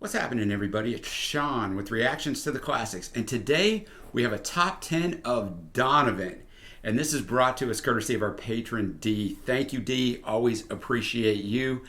What's happening, everybody? It's Sean with Reactions to the Classics, and today we have a top 10 of Donovan, and this is brought to us courtesy of our patron D. Thank you, D. Always appreciate you.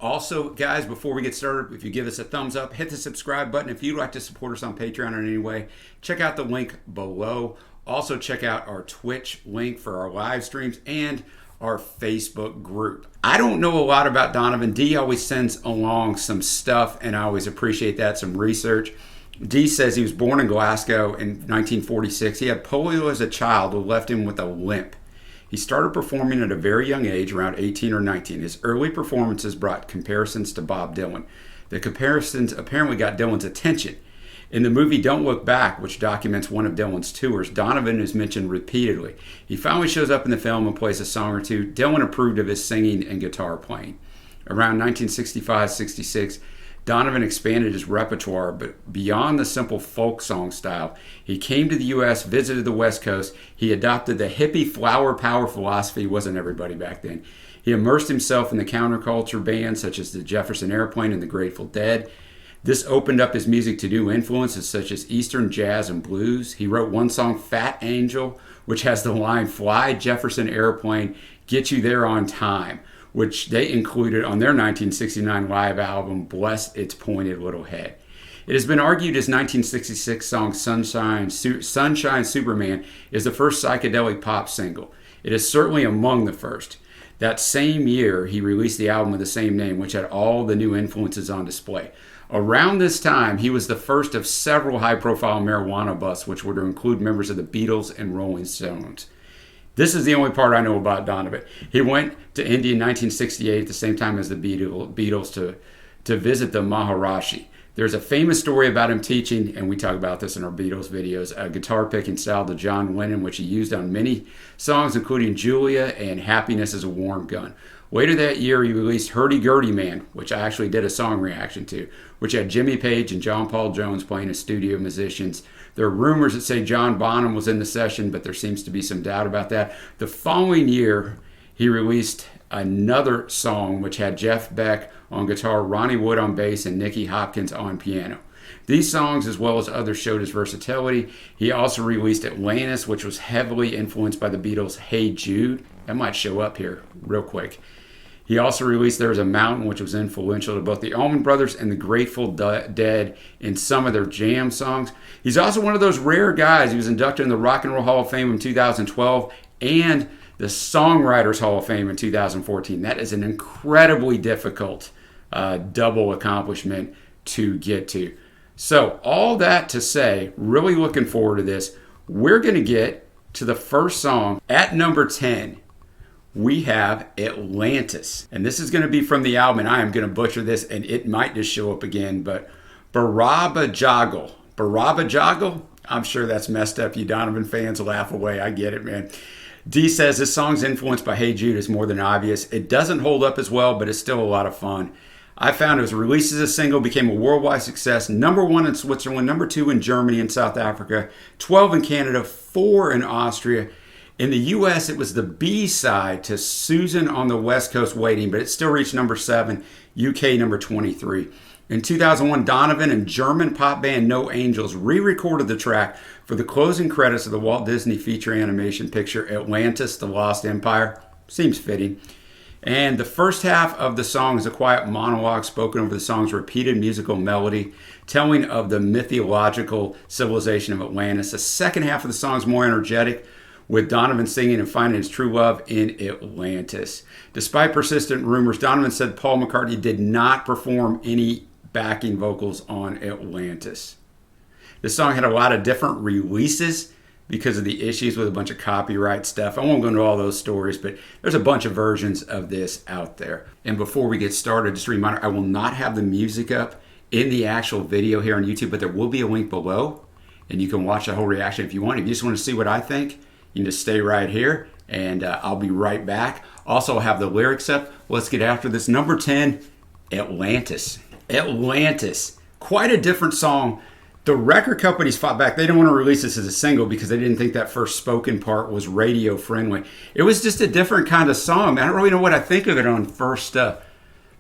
Also, guys, before we get started, if you give us a thumbs up, hit the subscribe button. If you'd like to support us on Patreon in any way, check out the link below. Also, check out our Twitch link for our live streams and our Facebook group. I don't know a lot about Donovan. D always sends along some stuff, and I always appreciate that, some research. D says he was born in Glasgow in 1946. He had polio as a child that left him with a limp. He started performing at a very young age, around 18 or 19. His early performances brought comparisons to Bob Dylan. The comparisons apparently got Dylan's attention. In the movie Don't Look Back, which documents one of Dylan's tours, Donovan is mentioned repeatedly. He finally shows up in the film and plays a song or two. Dylan approved of his singing and guitar playing. Around 1965-66, Donovan expanded his repertoire, but beyond the simple folk song style, he came to the U.S., visited the West Coast. He adopted the hippie flower power philosophy. Wasn't everybody back then. He immersed himself in the counterculture bands such as the Jefferson Airplane and the Grateful Dead. This opened up his music to new influences such as Eastern jazz and blues. He wrote one song, Fat Angel, which has the line, "Fly Jefferson Airplane, get you there on time," which they included on their 1969 live album, Bless Its Pointed Little Head. It has been argued his 1966 song, Sunshine Superman, is the first psychedelic pop single. It is certainly among the first. That same year, he released the album with the same name, which had all the new influences on display. Around this time, he was the first of several high-profile marijuana busts, which were to include members of the Beatles and Rolling Stones. This is the only part I know about Donovan. He went to India in 1968 at the same time as the Beatles to visit the Maharishi. There's a famous story about him teaching, and we talk about this in our Beatles videos, a guitar picking style to John Lennon, which he used on many songs, including Julia and Happiness is a Warm Gun. Later that year, he released Hurdy-Gurdy Man, which I actually did a song reaction to, which had Jimmy Page and John Paul Jones playing as studio musicians. There are rumors that say John Bonham was in the session, but there seems to be some doubt about that. The following year, he released another song, which had Jeff Beck on guitar, Ronnie Wood on bass, and Nicky Hopkins on piano. These songs, as well as others, showed his versatility. He also released Atlantis, which was heavily influenced by the Beatles' Hey Jude. That might show up here real quick. He also released There's a Mountain, which was influential to both the Allman Brothers and the Grateful Dead in some of their jam songs. He's also one of those rare guys. He was inducted in the Rock and Roll Hall of Fame in 2012 and the Songwriters Hall of Fame in 2014. That is an incredibly difficult double accomplishment to get to. So all that to say, really looking forward to this. We're going to get to the first song. At number 10, we have Atlantis. And this is going to be from the album, and I am going to butcher this, and it might just show up again, but Baraba Joggle. Baraba Joggle? I'm sure that's messed up. You Donovan fans laugh away. I get it, man. D says this song's influenced by Hey Jude is more than obvious. It doesn't hold up as well, but it's still a lot of fun. I found it was released as a single, became a worldwide success, #1 in Switzerland, #2 in Germany and South Africa, 12 in Canada, 4 in Austria. In the U.S., it was the B-side to Susan on the West Coast Waiting, but it still reached #7, UK number 23. In 2001, Donovan and German pop band No Angels re-recorded the track for the closing credits of the Walt Disney feature animation picture Atlantis, The Lost Empire. Seems fitting. And the first half of the song is a quiet monologue spoken over the song's repeated musical melody, telling of the mythological civilization of Atlantis. The second half of the song is more energetic, with Donovan singing and finding his true love in Atlantis. Despite persistent rumors, Donovan said Paul McCartney did not perform any backing vocals on Atlantis. This song had a lot of different releases because of the issues with a bunch of copyright stuff. I won't go into all those stories, but there's a bunch of versions of this out there. And before we get started, just a reminder, I will not have the music up in the actual video here on YouTube, but there will be a link below, and you can watch the whole reaction if you want. If you just want to see what I think, you can just stay right here, and I'll be right back. Also, I'll have the lyrics up. Let's get after this. Number 10, Atlantis. Atlantis. Quite a different song. The record companies fought back. They didn't want to release this as a single because they didn't think that first spoken part was radio friendly. It was just a different kind of song. I don't really know what I think of it on first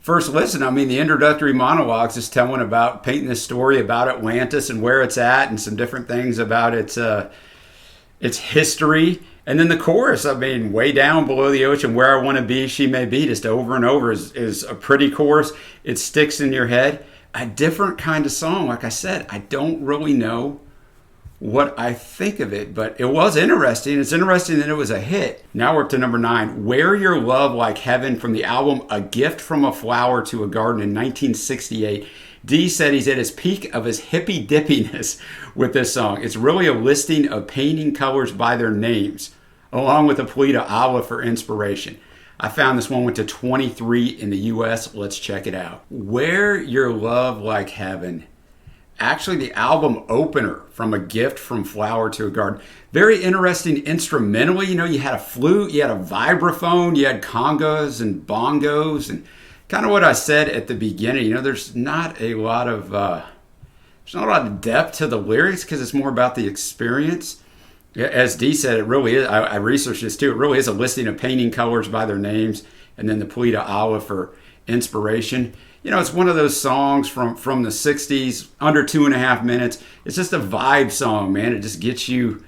first listen, I mean, the introductory monologues is telling about painting this story about Atlantis and where it's at and some different things about its history. And then the chorus, I mean, way down below the ocean, where I want to be, she may be, just over and over is a pretty chorus. It sticks in your head. A different kind of song. Like I said, I don't really know what I think of it, but it was interesting. It's interesting that it was a hit. Now we're up to number 9. Wear Your Love Like Heaven from the album A Gift from a Flower to a Garden in 1968. D said he's at his peak of his hippy dippiness with this song. It's really a listing of painting colors by their names, along with a plea to Allah for inspiration. I found this one went to 23 in the US. Let's check it out. Wear Your Love Like Heaven. Actually, the album opener from A Gift from Flower to a Garden. Very interesting instrumentally. You know, you had a flute, you had a vibraphone, you had congas and bongos, and kind of what I said at the beginning. You know, there's not a lot of depth to the lyrics because it's more about the experience. As Dee said, it really is. I researched this too. It really is a listing of painting colors by their names, and then the plea to Allah for inspiration. You know, it's one of those songs from the 60s, under 2.5 minutes. It's just a vibe song, man. It just gets you,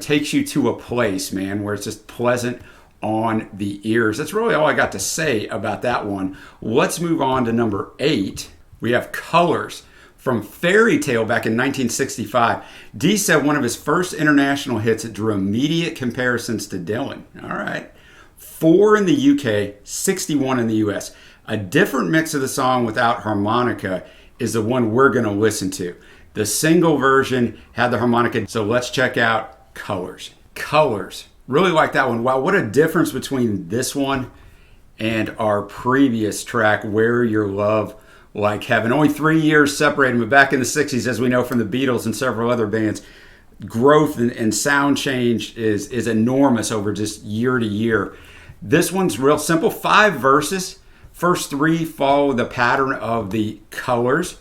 takes you to a place, man, where it's just pleasant on the ears. That's really all I got to say about that one. Let's move on to number 8. We have Colors from Fairy Tale back in 1965. Dee said one of his first international hits that drew immediate comparisons to Dylan. All right. 4 in the UK, 61 in the US. A different mix of the song without harmonica is the one we're going to listen to. The single version had the harmonica, so let's check out Colors. Colors. Really like that one. Wow, what a difference between this one and our previous track, Wear Your Love Like Heaven. Only 3 years separated, but back in the 60s, as we know from the Beatles and several other bands, growth and sound change is enormous over just year to year. This one's real simple. 5 verses. First 3 follow the pattern of the colors.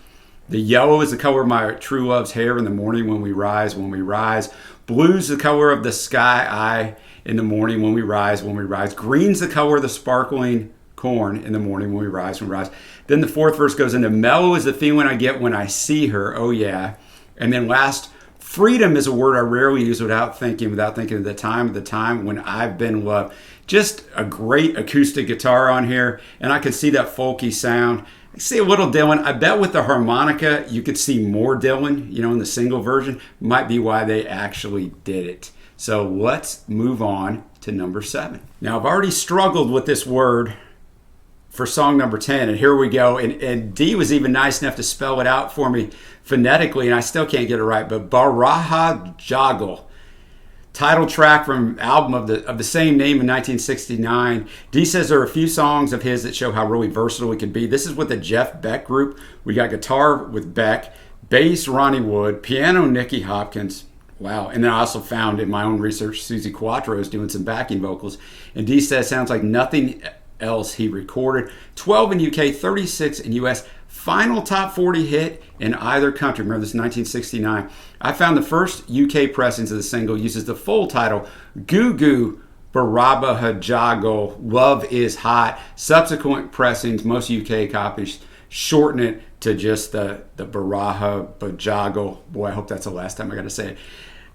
The yellow is the color of my true love's hair in the morning when we rise, when we rise. Blue's the color of the sky eye in the morning when we rise, when we rise. Green's the color of the sparkling corn in the morning when we rise, when we rise. Then the 4th verse goes into mellow is the feeling I get when I see her. Oh yeah. And then last, freedom is a word I rarely use without thinking of the time when I've been loved. Just a great acoustic guitar on here, and I can see that folky sound. I see a little Dylan. I bet with the harmonica, you could see more Dylan, in the single version. Might be why they actually did it. So let's move on to number 7. Now, I've already struggled with this word for song number 10, and here we go. And Dee was even nice enough to spell it out for me phonetically, and I still can't get it right, but Baraha Joggle. Title track from album of the same name in 1969. Dee says there are a few songs of his that show how really versatile he could be. This is with the Jeff Beck group. We got guitar with Beck, bass Ronnie Wood, piano Nicky Hopkins. Wow. And then I also found in my own research Susie Quattro is doing some backing vocals. And Dee says sounds like nothing else he recorded. 12 in UK, 36 in US. Final top 40 hit in either country. Remember, this is 1969. I found the first UK pressings of the single uses the full title, Goo Goo Baraba Hajago, Love is Hot. Subsequent pressings, most UK copies, shorten it to just the Baraha Bajago. Boy, I hope that's the last time I got to say it.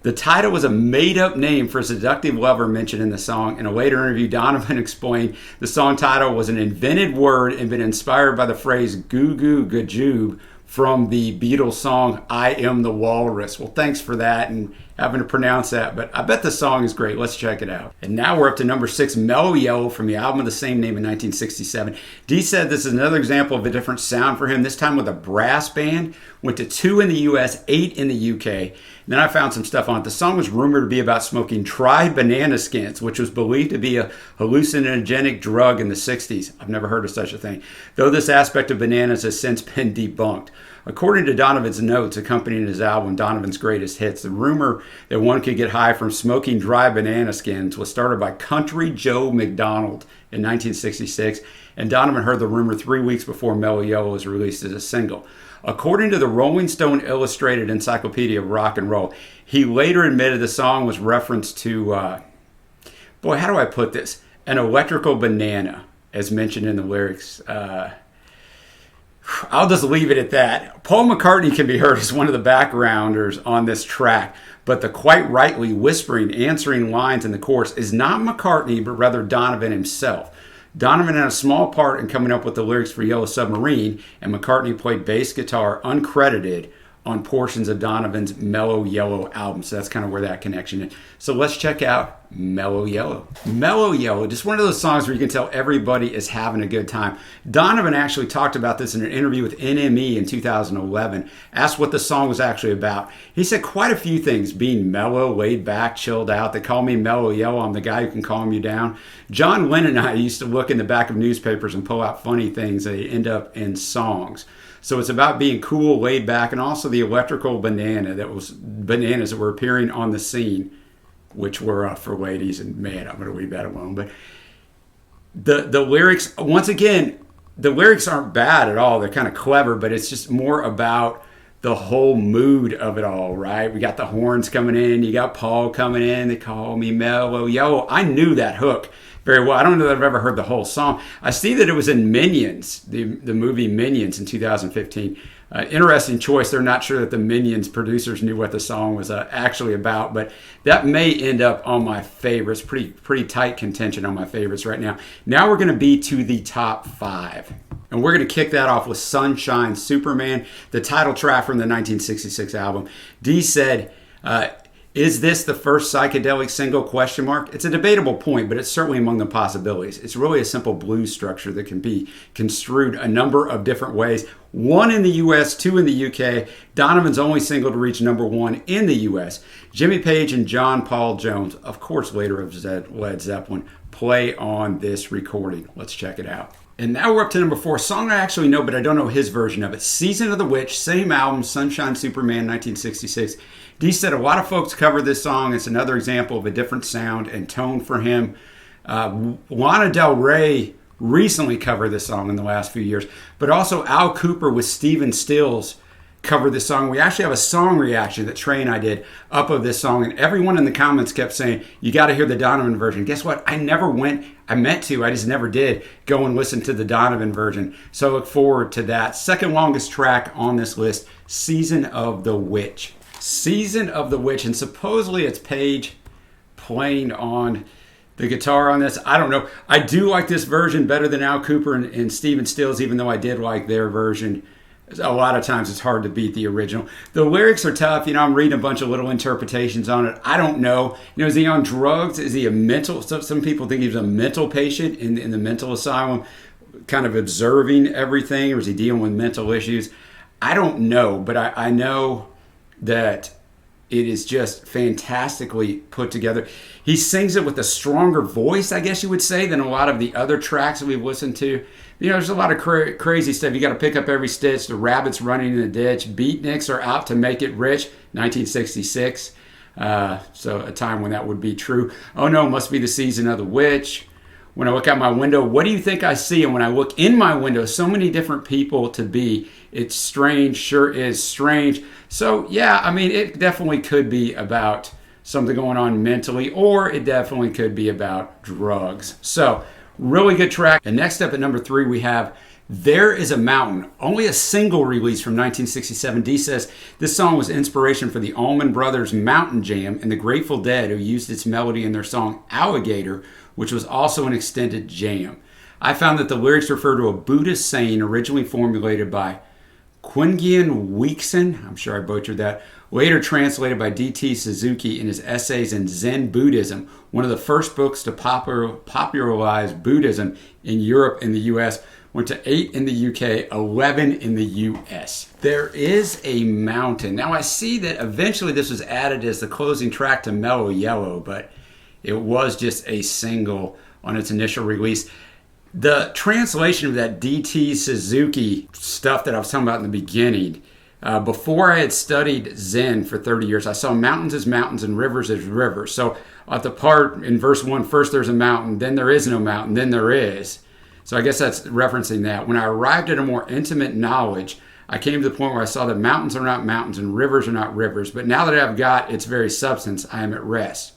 The title was a made-up name for a seductive lover mentioned in the song. In a later interview, Donovan explained the song title was an invented word and been inspired by the phrase goo goo gajoob from the Beatles song I Am the Walrus. Well, thanks for that and having to pronounce that, but I bet the song is great. Let's check it out. And now we're up to number 6, Mellow Yellow from the album of the same name in 1967. Dee said this is another example of a different sound for him, this time with a brass band. Went to 2 in the US, 8 in the UK. And then I found some stuff on it. The song was rumored to be about smoking dried banana skins, which was believed to be a hallucinogenic drug in the 60s. I've never heard of such a thing, though this aspect of bananas has since been debunked. According to Donovan's notes accompanying his album, Donovan's Greatest Hits, the rumor that one could get high from smoking dry banana skins was started by Country Joe McDonald in 1966, and Donovan heard the rumor 3 weeks before Mellow Yellow was released as a single. According to the Rolling Stone Illustrated Encyclopedia of Rock and Roll, he later admitted the song was reference to, boy, how do I put this? An electrical banana. as mentioned in the lyrics. I'll just leave it at that. Paul McCartney can be heard as one of the backgrounders on this track, but the quite rightly whispering, answering lines in the chorus is not McCartney, but rather Donovan himself. Donovan had a small part in coming up with the lyrics for Yellow Submarine, and McCartney played bass guitar uncredited on portions of Donovan's Mellow Yellow album. So that's kind of where that connection is. So let's check out Mellow Yellow. Mellow Yellow, just one of those songs where you can tell everybody is having a good time. Donovan actually talked about this in an interview with NME in 2011, asked what the song was actually about. He said quite a few things, being mellow, laid back, chilled out. They call me Mellow Yellow. I'm the guy who can calm you down. John Lennon and I used to look in the back of newspapers and pull out funny things that end up in songs. So it's about being cool, laid back, and also the electrical bananas that were appearing on the scene, which were for ladies. And man, I'm going to leave that alone. But the lyrics, once again, the lyrics aren't bad at all. They're kind of clever, but it's just more about the whole mood of it all, right? We got the horns coming in. You got Paul coming in. They call me Mellow Yellow. I knew that hook very well. I don't know that I've ever heard the whole song. I see that it was in Minions, the movie Minions in 2015. Interesting choice. They're not sure that the Minions producers knew what the song was actually about, but that may end up on my favorites. Pretty tight contention on my favorites right now. Now we're going to be to the top 5. And we're going to kick that off with Sunshine Superman, the title track from the 1966 album. Dee said, is this the first psychedelic single, ? It's a debatable point, but it's certainly among the possibilities. It's really a simple blues structure that can be construed a number of different ways. 1 in the U.S., 2 in the U.K. Donovan's only single to reach number 1 in the U.S. Jimmy Page and John Paul Jones, of course later of Led Zeppelin, play on this recording. Let's check it out. And now we're up to number 4, a song I actually know, but I don't know his version of it. Season of the Witch, same album, Sunshine Superman, 1966. Dee said a lot of folks cover this song. It's another example of a different sound and tone for him. Lana Del Rey recently covered this song in the last few years, but also Al Cooper with Stephen Stills covered this song. We actually have a song reaction that Trey and I did up of this song, and everyone in the comments kept saying, you got to hear the Donovan version. Guess what? I meant to, I just never did go and listen to the Donovan version. So I look forward to that. Second longest track on this list, Season of the Witch. Season of the Witch, and supposedly it's Page playing on the guitar on this. I don't know. I do like this version better than Al Cooper and Stephen Stills, even though I did like their version. A lot of times it's hard to beat the original. The lyrics are tough. I'm reading a bunch of little interpretations on it. I don't know. Is he on drugs? Is he a mental? Some people think he's a mental patient in the mental asylum, kind of observing everything, or is he dealing with mental issues? I don't know, but I know that it is just fantastically put together. He sings it with a stronger voice, I guess you would say, than a lot of the other tracks that we've listened to. There's a lot of crazy stuff. You got to pick up every stitch. The rabbit's running in the ditch. Beatniks are out to make it rich. 1966. So a time when that would be true. Oh no, must be the season of the witch. When I look out my window, what do you think I see? And when I look in my window, so many different people to be. It's strange, sure is strange. So yeah, it definitely could be about something going on mentally, or it definitely could be about drugs. So really good track. And next up at number 3, we have There Is a Mountain, only a single release from 1967. Dee says this song was inspiration for the Allman Brothers Mountain Jam and the Grateful Dead, who used its melody in their song Alligator, which was also an extended jam. I found that the lyrics refer to a Buddhist saying originally formulated by Quingian Weekson, I'm sure I butchered that, later translated by D.T. Suzuki in his essays in Zen Buddhism, one of the first books to popularize Buddhism in Europe and the U.S., went to 8 in the U.K., 11 in the U.S. There Is a Mountain. Now I see that eventually this was added as the closing track to Mellow Yellow, but it was just a single on its initial release. The translation of that D.T. Suzuki stuff that I was talking about in the beginning, before I had studied Zen for 30 years, I saw mountains as mountains and rivers as rivers. So at the part in verse 1, first there's a mountain, then there is no mountain, then there is. So I guess that's referencing that. When I arrived at a more intimate knowledge, I came to the point where I saw that mountains are not mountains and rivers are not rivers. But now that I've got its very substance, I am at rest.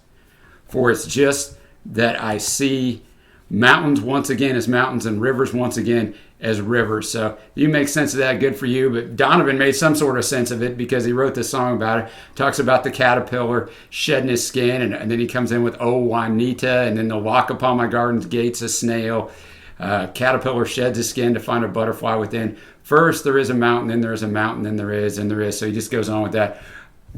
For it's just that I see Mountains once again as mountains, and rivers once again as rivers. So you make sense of that, good for you. But Donovan made some sort of sense of it because he wrote this song about it. Talks about the caterpillar shedding his skin, and then he comes in with "Oh Juanita," and then "The lock upon my garden's gates a snail." Caterpillar sheds his skin to find a butterfly within. First there is a mountain, then there is a mountain, then there is, and there is. So he just goes on with that.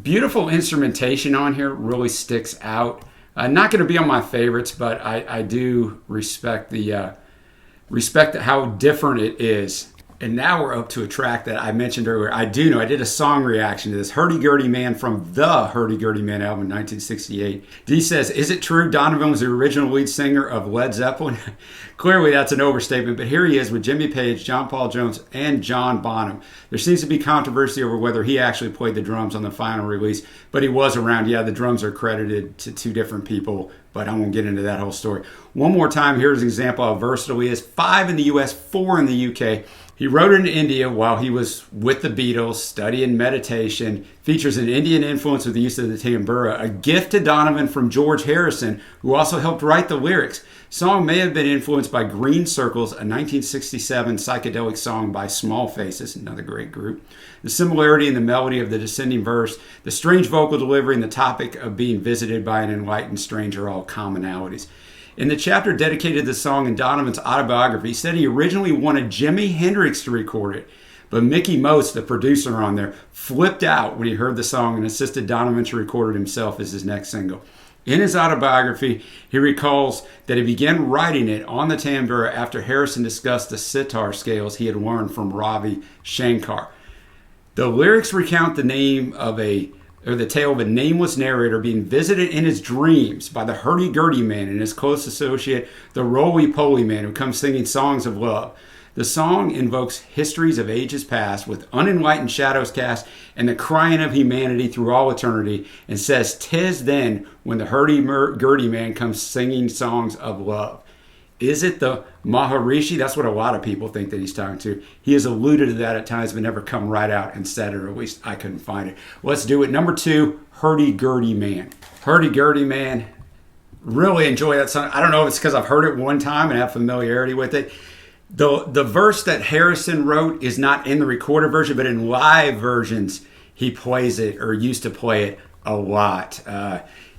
Beautiful instrumentation on here, really sticks out. Not going to be on my favorites, but I do respect how different it is. And now we're up to a track that I mentioned earlier. I do know I did a song reaction to this. Hurdy-Gurdy Man from the Hurdy-Gurdy Man album in 1968. D says, is it true Donovan was the original lead singer of Led Zeppelin? Clearly that's an overstatement, but here he is with Jimmy Page, John Paul Jones, and John Bonham. There seems to be controversy over whether he actually played the drums on the final release, but he was around. Yeah, the drums are credited to two different people, but I won't get into that whole story. One more time, here's an example of how versatile he is. 5 in the US, 4 in the UK. He wrote it in India while he was with the Beatles, studying meditation. Features an Indian influence with the use of the tambura, a gift to Donovan from George Harrison, who also helped write the lyrics. Song may have been influenced by Green Circles, a 1967 psychedelic song by Small Faces, another great group. The similarity in the melody of the descending verse, the strange vocal delivery, and the topic of being visited by an enlightened stranger are all commonalities. In the chapter dedicated to the song in Donovan's autobiography, he said he originally wanted Jimi Hendrix to record it, but Mickey Most, the producer on there, flipped out when he heard the song and insisted Donovan to record it himself as his next single. In his autobiography, he recalls that he began writing it on the tambura after Harrison discussed the sitar scales he had learned from Ravi Shankar. The lyrics recount the tale of a nameless narrator being visited in his dreams by the hurdy-gurdy man and his close associate, the roly-poly man, who comes singing songs of love. The song invokes histories of ages past with unenlightened shadows cast and the crying of humanity through all eternity, and says, "'Tis then when the hurdy-gurdy man comes singing songs of love." Is it the Maharishi? That's what a lot of people think that he's talking to. He has alluded to that at times, but never come right out and said it, or at least I couldn't find it. Let's do it. Number 2, Hurdy-Gurdy Man. Hurdy-Gurdy Man. Really enjoy that song. I don't know if it's because I've heard it one time and have familiarity with it. The verse that Harrison wrote is not in the recorded version, but in live versions, he plays it, or used to play it, a lot.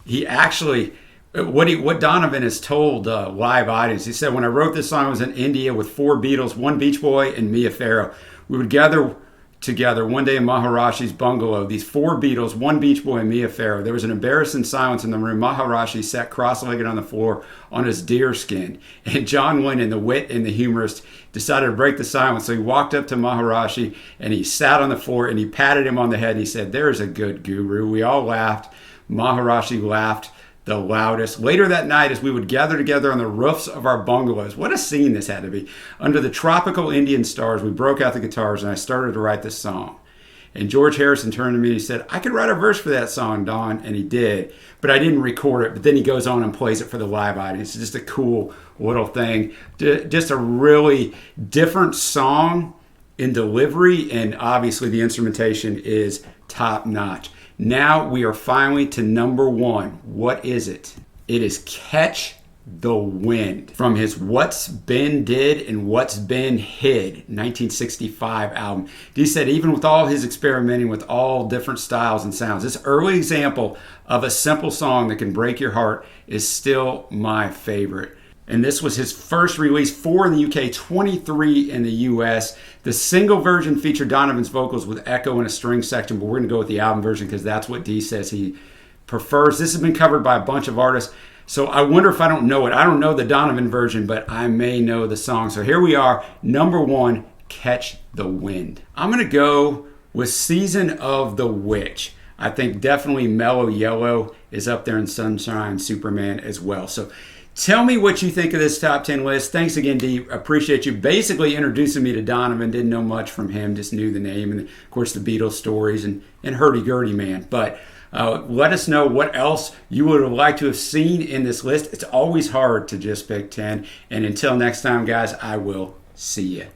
He actually... What Donovan has told live audience, he said, when I wrote this song, I was in India with 4 Beatles, 1 Beach Boy, and Mia Farrow. We would gather together one day in Maharashi's bungalow, these 4 Beatles, 1 Beach Boy, and Mia Farrow. There was an embarrassing silence in the room. Maharishi sat cross-legged on the floor on his deerskin. And John Lennon, the wit and the humorist, decided to break the silence. So he walked up to Maharishi, and he sat on the floor, and he patted him on the head, and he said, "There's a good guru." We all laughed. Maharishi laughed the loudest. Later that night, as we would gather together on the roofs of our bungalows, what a scene this had to be, under the tropical Indian stars, we broke out the guitars and I started to write this song. And George Harrison turned to me and he said, "I could write a verse for that song, Don," and he did, but I didn't record it. But then he goes on and plays it for the live audience. It's just a cool little thing. Just a really different song in delivery, and obviously the instrumentation is top notch. Now we are finally to number 1. What is it? It is Catch the Wind from his What's Been Did and What's Been Hid 1965 album. He said even with all his experimenting with all different styles and sounds, this early example of a simple song that can break your heart is still my favorite. And this was his first release, 4 in the UK, 23 in the US. The single version featured Donovan's vocals with echo and a string section, but we're going to go with the album version because that's what D says he prefers. This has been covered by a bunch of artists, so I wonder if I don't know it. I don't know the Donovan version, but I may know the song. So here we are, number 1, Catch the Wind. I'm going to go with Season of the Witch. I think definitely Mellow Yellow is up there in Sunshine Superman as well. So tell me what you think of this top 10 list. Thanks again, D. Appreciate you basically introducing me to Donovan. Didn't know much from him, just knew the name and, of course, the Beatles stories and Hurdy-Gurdy Man. But let us know what else you would have liked to have seen in this list. It's always hard to just pick 10. And until next time, guys, I will see you.